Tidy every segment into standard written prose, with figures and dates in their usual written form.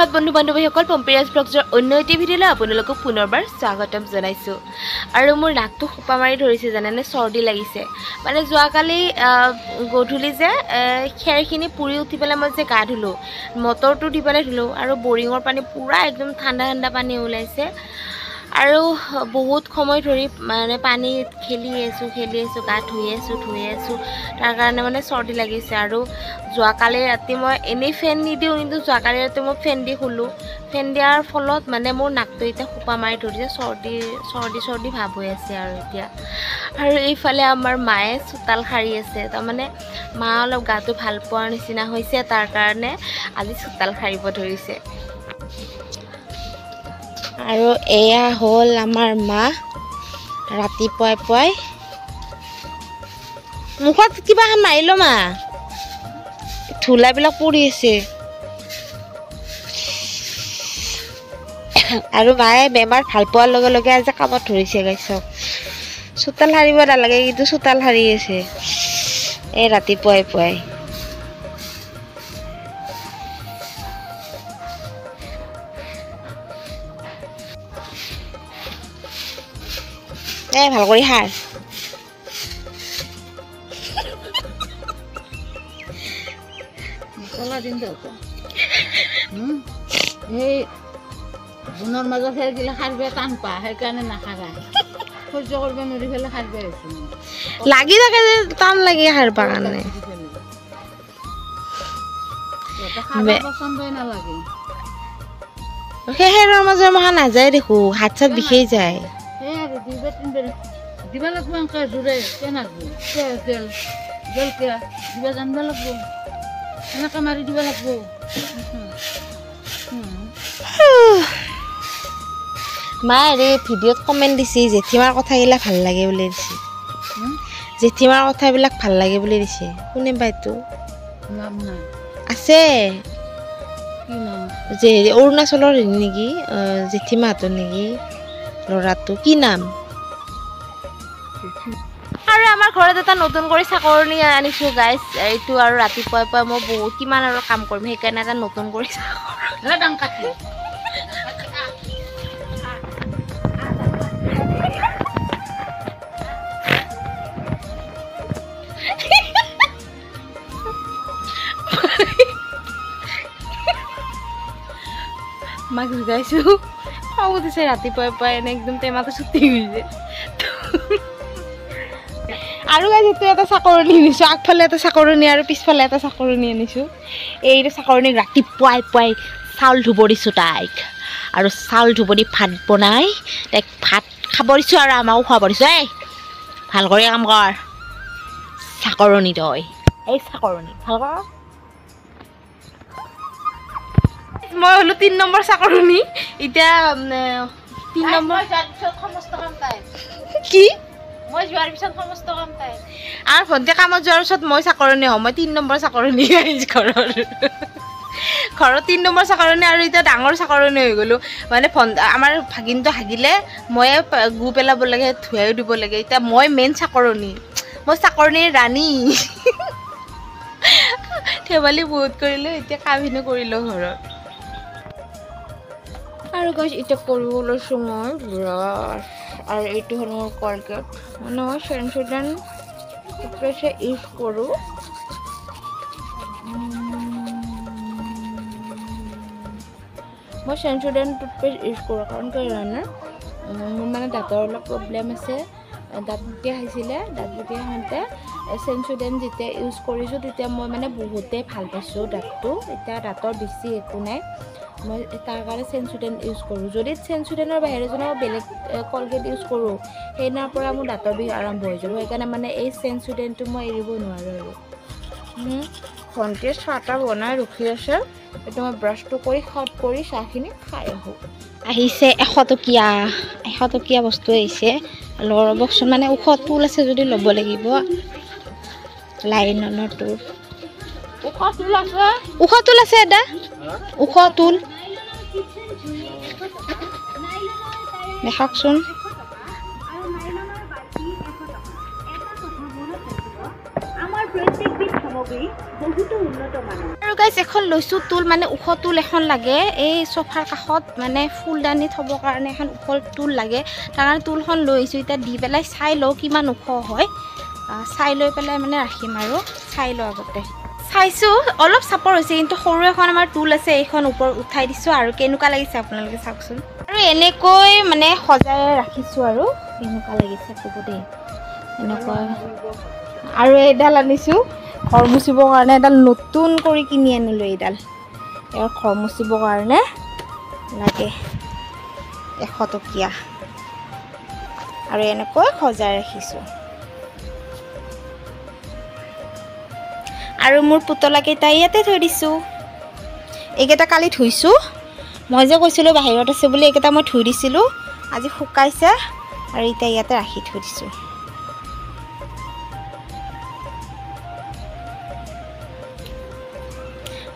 সুপ্ৰভাত বন্ধু বান্ধৱীসকল পম্পিৰাজ ব্লগছৰ অন্য এটি ভিডিঅ'লৈ আপোনালোকক পুনৰবাৰ স্বাগতম জনাইছোঁ আৰু মোৰ নাকটো খোপা মাৰি ধৰিছে জানেনে চৰ্দি লাগিছে মানে যোৱাকালি গধূলি যে খেৰখিনি পুৰি উঠি পেলাই মই যে গা ধুলোঁ মটৰটো দি পেলাই ধুলোঁ আৰু বৰিঙৰ পানী পুৰা একদম ঠাণ্ডা ঠাণ্ডা পানী ওলাইছে আৰু বহুত সময় ধৰি মানে পানী খেলি আছোঁ গা ধুই আছোঁ তাৰ কাৰণে মানে চৰ্দি লাগিছে আৰু যোৱাকালি ৰাতি মই এনেই ফেন নিদিওঁ কিন্তু যোৱাকালি ৰাতি মই ফেন দি শুলোঁ ফেন দিয়াৰ ফলত মানে মোৰ নাকটো এতিয়া খোপা মাৰি ধৰিছে চৰ্দি ভাৱ হৈ আছে আৰু এতিয়া আৰু এইফালে আমাৰ মায়ে চোতাল সাৰি আছে তাৰমানে মা অলপ গাটো ভাল পোৱাৰ নিচিনা হৈছে তাৰ কাৰণে আজি চোতাল সাৰিব ধৰিছে আৰু এয়া হ'ল আমাৰ মা ৰাতিপুৱাই মুখত কিবা মাৰি ল মা ধূলাবিলাক পৰি আছে আৰু মায়ে বেমাৰ ভাল পোৱাৰ লগে লগে আজি কামত ধৰিছে গাইছক চোতাল সাৰিব নালাগে কিন্তু চোতাল সাৰি আছে এই ৰাতিপুৱাই ভাল কৰি সাৰ মছলা দিন সেই গুণৰ মাজত সেইগিলা সাৰিব টান পা সেইকাৰণে নাখাৰা সহ্য কৰিব নোৱাৰি পেলাই সাৰিব আহিছোঁ লাগি থাকে যে টান লাগি সাৰিবৰ কাৰণে পচন্দই নালাগে সেই মাজৰ মহা নাযায় দেখো হাত চাত বিষাই যায় সেই আৰু দুইবাৰ তিনিবাৰ দিব লাগিব এনেকৈ জোৰে কেনেকৈ তেল জলকীয়া দিব জানিব লাগিব এনেকৈ মাৰি দিব লাগিব মায়ে ভিডিঅ'ত কমেণ্ট দিছে জেঠীমাৰ কথাগিলা ভাল লাগে বুলি দিছে জেঠীমাৰ কথাবিলাক ভাল লাগে বুলি দিছে কোনে বাইতো নাম নাই আছে কি নাম যে অৰুণাচলৰ নেকি জেঠীমাহঁতৰ নেকি ল'ৰাটো কি নাম আৰু আমাৰ ঘৰত এটা নতুন কৰি চাকৰণি আনিছোঁ গাইজ এইটো আৰু ৰাতিপুৱাই মই বহুত কিমান আৰু কাম কৰিম সেইকাৰণে এটা নতুন কৰি মাক জোগাইছোঁ খং উঠিছে ৰাতিপুৱাই এনে একদম টেমাটো ছুটি গৈছে আৰু যিটো এটা চাকৰণি আনিছোঁ আগফালে এটা চাকৰণি আৰু পিছফালে এটা চাকৰণি আনিছোঁ এইটো চাকৰণিক ৰাতিপুৱাই চাউল ধুব দিছোঁ তাইক আৰু চাউল ধুব দি ভাত বনাই তাইক ভাত খাব দিছোঁ আৰু আমাকো খুৱাব দিছোঁ এই ভাল কৰি কাম কৰ চাকৰণি তই এই চাকৰণি ভাল কৰ মই হ'লো ৩ নম্বৰ চাকৰণি এতিয়া ৩ নম্বৰ কি মই যোৱাৰ পিছত সমস্ত কাম পাই আৰু ভণ্টি কামত যোৱাৰ পিছত মই চাকৰণি হ'ম মই ৩ নম্বৰ চাকৰণি ঘৰৰ ৩ নম্বৰ চাকৰণি আৰু এতিয়া ডাঙৰ চাকৰণি হৈ গ'লোঁ মানে আমাৰ ভাগিনটো হাগিলে ময়ে গু পেলাব লাগে ধুৱাইও দিব লাগে এতিয়া মই মেইন চাকৰণি মই চাকৰণিৰ ৰাণী ধেমালি বহুত কৰিলোঁ এতিয়া কামখিনি কৰিলোঁ ঘৰত আৰু গাইজ এতিয়া কৰিব লৈছোঁ মই ব্ৰাছ আৰু এইটো হ'ল মোৰ কলগেট মানে মই চেনচোডান টুথপেষ্ট ইউজ কৰোঁ মই চেনচোডান টুথপেষ্ট ইউজ কৰোঁ কাৰণ কি জানে মোৰ মানে দাঁতৰ অলপ প্ৰব্লেম আছে দাঁত গুটি আহিছিলে দাঁত গুটি আহোঁতে চেনচোডান যেতিয়া ইউজ কৰিছোঁ তেতিয়া মই মানে বহুতেই ভাল পাইছোঁ দাঁতটো এতিয়া দাঁতৰ বেছি একো নাই মই তাৰ কাৰণে চেনচোডান ইউজ কৰোঁ যদি চেনচোডানৰ বাহিৰে যদি মই বেলেগ কলগেট ইউজ কৰোঁ সেইদিনাৰ পৰা মোৰ দাঁতৰ বিষ আৰম্ভ হৈ যাব সেইকাৰণে মানে এই চেনচোডানটো মই এৰিব নোৱাৰোঁ আৰু ভণ্টিয়ে চাহ বনাই ৰখি আছে এইটো মই ব্ৰাছটো কৰি শৰ্ট কৰি চাহখিনি খাই আহোঁ আহিছে 100 টকীয়া বস্তু আহিছে ল'বচোন মানে ওখ টুল আছে যদি ল'ব লাগিব লাইনৰ টুল ওখ টুল আছে এটা ওখ টুল দেখাওকচোন গাইছ এখন লৈছো টুল মানে ওখ টুল এখন লাগে এই সোফাৰ কাষত মানে ফুলদানি থব কাৰণে এখন ওখ টুল লাগে তাৰ কাৰণে টুলখন লৈ আহিছো এটা দি পেলাই চাই লও কিমান ওখ হয় চাই লৈ পেলাই মানে ৰাখিম আৰু চাই লও আগতে চাইছো অলপ চাপৰ হৈছে কিন্তু সৰু এখন আমাৰ টুল আছে এইখন ওপৰ উঠাই দিছো আৰু কেনেকুৱা লাগিছে আপোনালোকে চাওকচোন আৰু এনেকৈ মানে সজাই ৰাখিছো আৰু কেনেকুৱা লাগিছে ক'ব দেই এনেকুৱা আৰু এডাল আনিছো ঘৰ মুচিবৰ কাৰণে এডাল নতুন কৰি কিনি আনিলো এডাল ইয়াৰ ঘৰ মুচিবৰ কাৰণে লাগে 100 টকীয়া আৰু এনেকৈ সজাই ৰাখিছো আৰু মোৰ পুতলা কেইটা ইয়াতে থৈ দিছো এইকেইটা কালি ধুইছো মই যে কৈছিলো বাহিৰত আছে বুলি এইকেইটা মই ধুই দিছিলো আজি শুকাইছে আৰু এটা ইয়াতে ৰাখি থৈ দিছো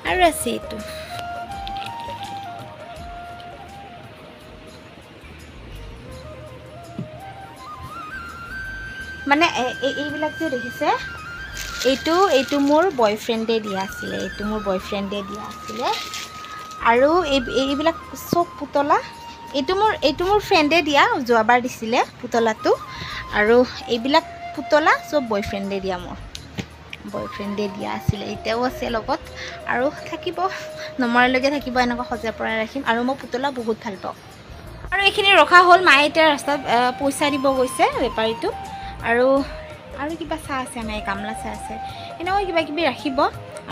আৰু আছে এইটো মানে এইবিলাক যে দেখিছে এইটো মোৰ বয়ফ্ৰেণ্ডে দিয়া আছিল আৰু এইবিলাক সব পুতলা এইটো মোৰ ফ্ৰেণ্ডে দিয়া যোৱাবাৰ দিছিলে পুতলাটো আৰু এইবিলাক পুতলা সব বয়ফ্ৰেণ্ডে দিয়া মোৰ বয়ফ্ৰেণ্ডে দিয়া আছিল এতিয়াও আছে লগত আৰু থাকিব নমৰালৈকে থাকিব এনেকুৱা সজাই পৰাই ৰাখিম আৰু মই পুতলা বহুত ভাল পাওঁ আৰু এইখিনি ৰখা হ'ল মায়ে এতিয়া ৰাস্তাত পইচা দিব গৈছে বেপাৰীটো আৰু কিবা চাহ আছে আমাৰ গামলা চাহ আছে এনেকৈ কিবা কিবি ৰাখিব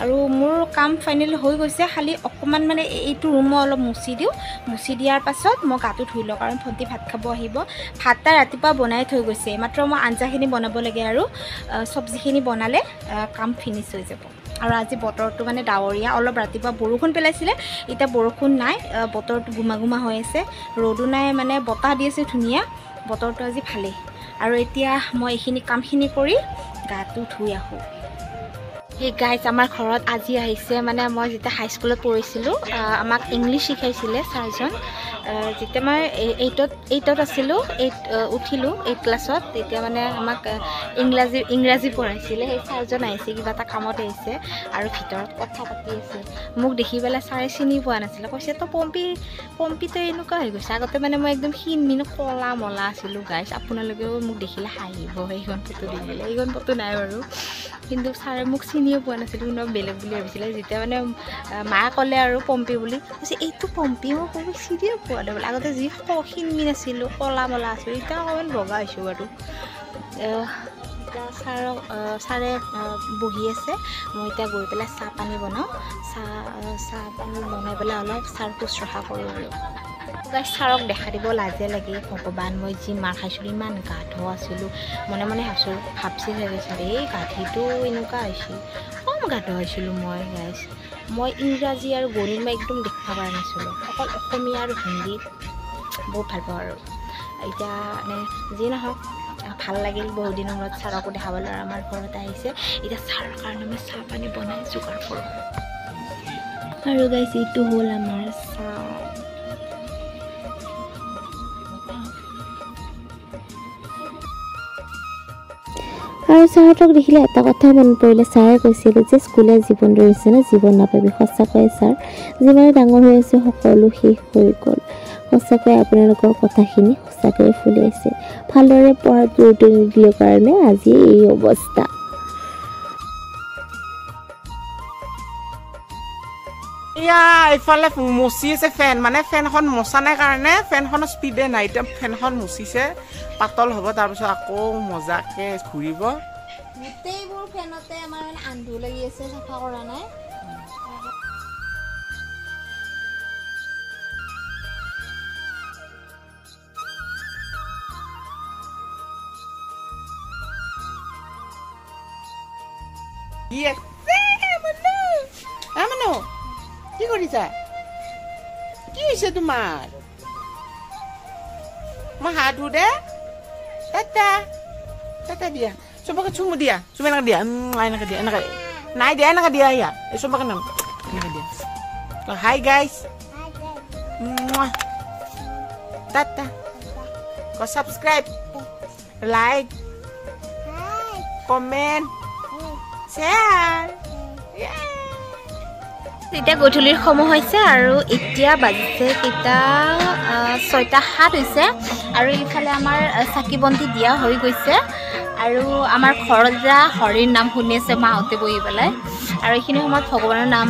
আৰু মোৰ কাম ফাইনেল হৈ গৈছে খালি অকমান মানে এইটো ৰুম মই অলপ মুছি দিয়াৰ পাছত মই গাটো ধুই লওঁ কাৰণ ভণ্টি ভাত খাব আহিব ভাতটা ৰাতিপুৱা বনাই থৈ গৈছে মাত্ৰ মই আঞ্জাখিনি বনাব লাগে আৰু চব্জিখিনি বনালে কাম ফিনিছ হৈ যাব আৰু আজি বতৰটো মানে ডাৱৰীয়া অলপ ৰাতিপুৱা বৰষুণ পেলাইছিলে এতিয়া বৰষুণ নাই বতৰটো গুমা হৈ আছে ৰ'দো নাই মানে বতাহ দি আছে ধুনীয়া বতৰটো আজি ভালেই আৰু এতিয়া মই এইখিনি কামখিনি কৰি গাটো ধুই আহোঁ এই গাইজ আমাৰ ঘৰত আজি আহিছে মানে মই যেতিয়া হাইস্কুলত পঢ়িছিলোঁ আমাক ইংলিছ শিকাইছিলে ছাৰজন যেতিয়া মই এইটত আছিলোঁ উঠিলোঁ 8 ক্লাছত তেতিয়া মানে আমাক ইংৰাজী পঢ়াইছিলে সেই ছাৰজন আহিছে কিবা এটা কামত আহিছে আৰু ভিতৰত কথা পাতি আছে মোক দেখি পেলাই ছাৰে চিনি পোৱা নাছিলে কৈছে তো পম্পীটো এনেকুৱা হৈ গৈছে আগতে মানে মই একদম ক্ষীণ কলা মলা আছিলোঁ গাইজ আপোনালোকেও মোক দেখিলে হাঁহিব সেইখন ফটো দেখিলে এইখন ফটো নাই বাৰু কিন্তু ছাৰে মোক চিনিও পোৱা নাছিলোঁ কিন্তু বেলেগ বুলি ভাবিছিলে যেতিয়া মানে মায়ে ক'লে আৰু পম্পী বুলি কৈছে এইটো পম্পী মই ক'লোঁ চিনিও পোৱা নাই বোলে আগতে যি ক্ষীণ আছিলোঁ কলা মলা আছিলোঁ এতিয়া অকণমান বগা হৈছোঁ বাৰু এতিয়া ছাৰে বহি আছে মই এতিয়া গৈ পেলাই চাহ পানী বনাওঁ চাহ পানী বনাই পেলাই অলপ ছাৰ শুশ্ৰূষা কৰোঁ আৰু ছাৰক দেখা দিব লাজে লাগে ভগৱান মই যি মাৰ খাইছিলোঁ ইমান গাধ আছিলোঁ মনে ভাবছি চাগে ছাৰে এই গাধীটো এনেকুৱা হৈছিল কম গাধ হৈছিলোঁ মই গাইছ মই ইংৰাজী আৰু গণিত মই একদম দেখা পৰা নাছিলোঁ অকল অসমীয়া আৰু হিন্দী বহুত ভাল পাওঁ আৰু এতিয়া মানে যি নহওক ভাল লাগিল বহুত দিনৰ মূৰত ছাৰকো দেখাবলৈ আৰু আমাৰ ঘৰত আহিছে এতিয়া ছাৰৰ কাৰণে মই চাহ পানী বনাই যোগাৰ কৰোঁ আৰু গাইছ এইটো হ'ল আমাৰ চাহ আৰু ছাৰহঁতক দেখিলে এটা কথা মনত পৰিলে ছাৰে কৈছিল যে স্কুলে জীৱন ধৰিছে না জীৱন নাপাবি সঁচাকৈ ছাৰ যিমানে ডাঙৰ হৈ আছে সকলো শেষ হৈ গ'ল সঁচাকৈ আপোনালোকৰ কথাখিনি সঁচাকৈ ফুলাইছে ভালদৰে পঢ়াত গুৰুত্ব নিদিলে কাৰণে আজি এই অৱস্থা ইফালে মচি আছে ফেন মানে ফেনখন মচা নাই কাৰণে ফেনখনৰ স্পীডে নাই এতিয়া ফেনখন মচিছে পাতল হ'ব তাৰপিছত আকৌ মজাকে ঘূৰিব গোটেইবোৰ ফেনতে আমাৰ মানে আন্ধু লাগি আছে চাফা কৰা নাই কি কৰিছা কি হৈছে তোমাৰ মই হাত ধু দে টাটা দিয়া চবকে চুমু দিয়া চুমু এনেকৈ দিয়া এনেকৈ দিয়া এনেকৈ নাই দিয়া এনেকৈ দিয়া ইয়া এই চবকে নাম এনেকৈ দিয়া hi guys Tata subscribe like comment share এতিয়া গধূলিৰ সময় হৈছে আৰু এতিয়া বাজিছে কেইটা 6:07 হৈছে আৰু ইফালে আমাৰ চাকি বন্তি দিয়া হৈ গৈছে আৰু আমাৰ ঘৰত যা হৰিৰ নাম শুনি আছে মাহঁতে বহি পেলাই আৰু এইখিনি সময়ত ভগৱানৰ নাম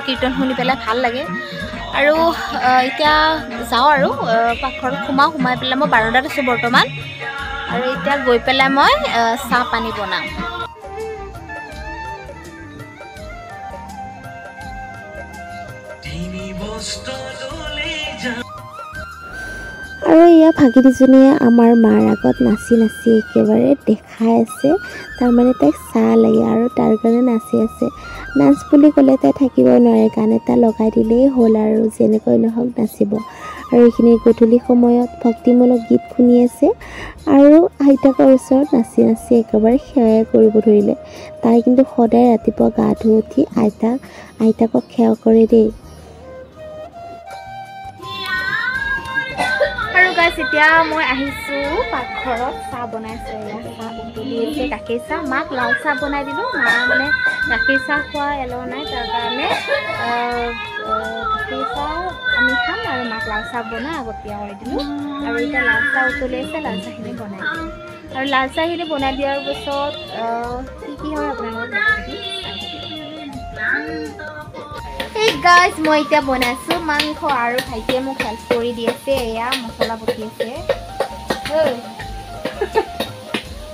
কীৰ্তন শুনি পেলাই ভাল লাগে আৰু এতিয়া যাওঁ আৰু পাকঘৰত সোমাই পেলাই মই বাৰান্দাত আছোঁ বৰ্তমান আৰু এতিয়া গৈ পেলাই মই চাহ পানী বনাম আৰু এয়া ভাগিনীজনীয়ে আমাৰ মাৰ আগত নাচি নাচি একেবাৰে দেখাই আছে তাৰমানে তাইক চাহ লাগে আৰু তাৰ কাৰণে নাচি আছে নাচ বুলি ক'লে তাই থাকিব নোৱাৰে গান এটা লগাই দিলেই হ'ল আৰু যেনেকৈ নহওক নাচিব আৰু এইখিনি গধূলি সময়ত ভক্তিমূলক গীত শুনি আছে আৰু আইতাকৰ ওচৰত নাচি নাচি একেবাৰে সেৱাই কৰিব ধৰিলে তাই কিন্তু সদায় ৰাতিপুৱা গা ধুই উঠি আইতাকক সেৱা কৰে দেই আৰু গাইছ এতিয়া মই আহিছোঁ পাকঘৰত চাহ বনাইছোঁ এয়া চাহ উতলি আছে গাখীৰ চাহ মাক লাল চাহ বনাই দিলোঁ মা মানে গাখীৰ চাহ খোৱা এলাও নাই তাৰ কাৰণে গাখীৰ চাহ আমি খাম আৰু মাক লাল চাহ বনাই আগতীয়া কৰি দিলোঁ আৰু এতিয়া লাল চাহ উতলি আছে লাল চাহখিনি বনাই দিলোঁ আৰু লাল চাহখিনি বনাই দিয়াৰ পিছত কি হয় আপোনালোকক এই গাইজ মই এতিয়া বনাইছোঁ মাংস আৰু ভাইটিয়ে মোক হেল্প কৰি দি আছে এয়া মছলা বটি আছে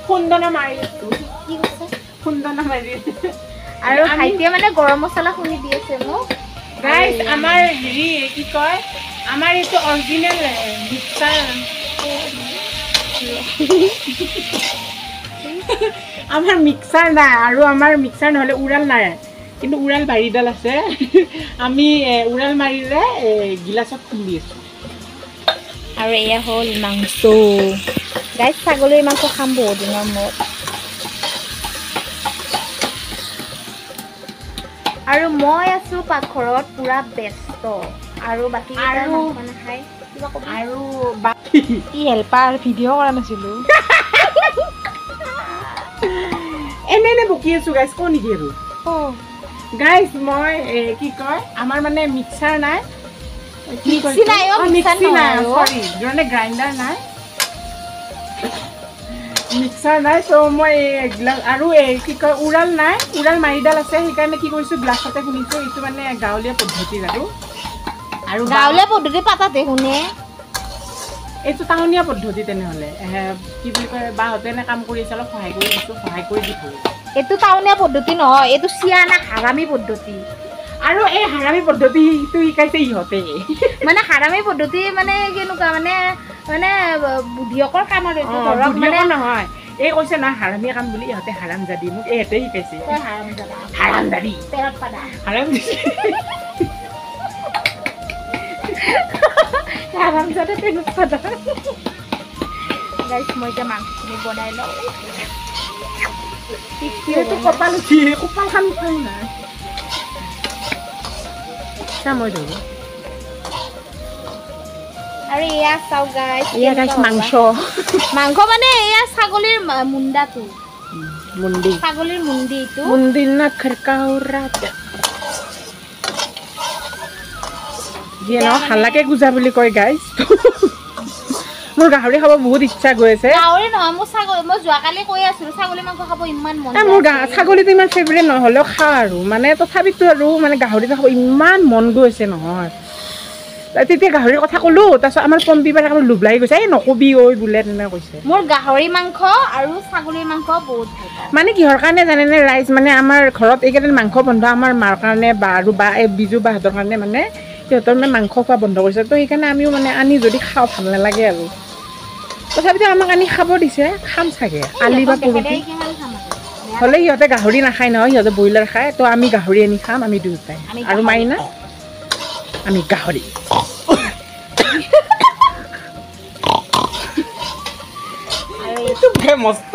খুন্দনা মাৰি কি কৈছে খুন্দনা মাৰি আৰু ভাইটিয়ে মানে গৰম মছলা খুন্দি দি আছে মোক গাইজ আমাৰ হেৰি কি কয় আমাৰ এইটো অৰিজিনেল মিক্সাৰ আমাৰ মিক্সাৰ নাই আৰু আমাৰ মিক্সাৰ নহ'লে উৰাল নাই কিন্তু উৰাল বাৰীডাল আছে আমি উৰাল মাৰিলে গিলাচত খুন্দি আছোঁ আৰু এয়া হ'ল মাংস গাইজ ছাগলীৰ মাংস খাম বহুত দিনৰ মূৰত আৰু মই আছোঁ পাকঘৰত পূৰা ব্যস্ত আৰু বাকী নাখায় আৰু কি হেল্পাৰ ভিডিঅ' কৰা নাছিলোঁ এনে বকি আছোঁ গাইজ কওঁ নেকি আৰু গাইজ মই কি কয় আমাৰ মানে মিক্সাৰ নাই গ্ৰাইণ্ডাৰ নাই মিক্সাৰ নাই ত' মই গ্লাছ আৰু কি কয় উৰাল নাই উৰাল মাৰিডাল আছে সেইকাৰণে কি কৰিছোঁ গ্লাছতে শুনিছোঁ এইটো মানে গাঁৱলীয়া পদ্ধতিৰ আৰু গাঁৱলীয়া পদ্ধতি পাতাতে শুনে এইটো টাউনীয়া পদ্ধতি তেনেহ'লে কি বুলি কয় বাহঁতে এনে কাম কৰি আছে অলপ সহায় কৰি দিছোঁ সহায় কৰি দি থৈ এইটো টাউনীয়া পদ্ধতি নহয় এইটো চিয়ানা হাৰামী পদ্ধতি আৰু এই হাৰামী পদ্ধতিটো শিকাইছে ইহঁতে মানে হাৰামী পদ্ধতি মানে কেনেকুৱা মানে মানে বুদ্ধিয়কৰ কাম আৰু এইটো ধৰক মানে নহয় এই কৈছে নহয় হাৰামী কাম বুলি ইহঁতে হাৰামজাদি মোক ইহঁতে শিকাইছে হাৰামজাদি হাৰামজাদি পেটত পাদা গাইছ মই এতিয়া মাংসখিনি বনাই লওঁ কপাল উঠি কপালখন উঠাই নাই মই ধৰো আৰু এয়া চাওক গাইছ এয়া গাইছ মাংস মানে এয়া ছাগলীৰ মুণ্ডাটো মুণ্ডি ছাগলীৰ মুণ্ডি এইটো মুণ্ডি না খৰকাউৰাত যিয়ে ন হালাকে গুজা বুলি কয় গাইছ মোৰ গাহৰি খাব বহুত ইচ্ছা গৈ আছে গাহৰি নহয় মোৰ ছাগলী মই যোৱাকালি কৈ আছিলোঁ ছাগলী মাংস খাব ইমান মন মোৰ ছাগলীটো ইমান ফেভৰেট নহ'লেও খাওঁ আৰু মানে তথাপিতো আৰু মানে গাহৰিটো খাব ইমান মন গৈছে নহয় তেতিয়া গাহৰিৰ কথা ক'লোঁ তাৰপিছত আমাৰ পম্পীবাৰে আকৌ লোভ লাগি গৈছে এই নকবি ঐ বোলে তেনেকৈ কৈছে মোৰ গাহৰি মাংস আৰু ছাগলীৰ মাংস বহুত ভাল পাওঁ মানে কিহৰ কাৰণে জানেনে ৰাইজ মানে আমাৰ ঘৰত এইকেইদিন মাংস বন্ধ আমাৰ মাৰ কাৰণে আৰু এই বিজু বাহঁতৰ কাৰণে মানে সিহঁতৰ মানে মাংস খোৱা বন্ধ কৰিছে তো সেইকাৰণে আমিও মানে আনি যদি খাওঁ ভাল নালাগে আৰু তথাপিতো আমাক আনি খাব দিছে খাম চাগে কালি বা পৰহি হ'লে সিহঁতে গাহৰি নাখায় নহয় সিহঁতে ব্ৰইলাৰ খায় তো আমি গাহৰি আনি খাম আমি দুয়োটাই আৰু মাইনা আমি গাহৰি মস্ত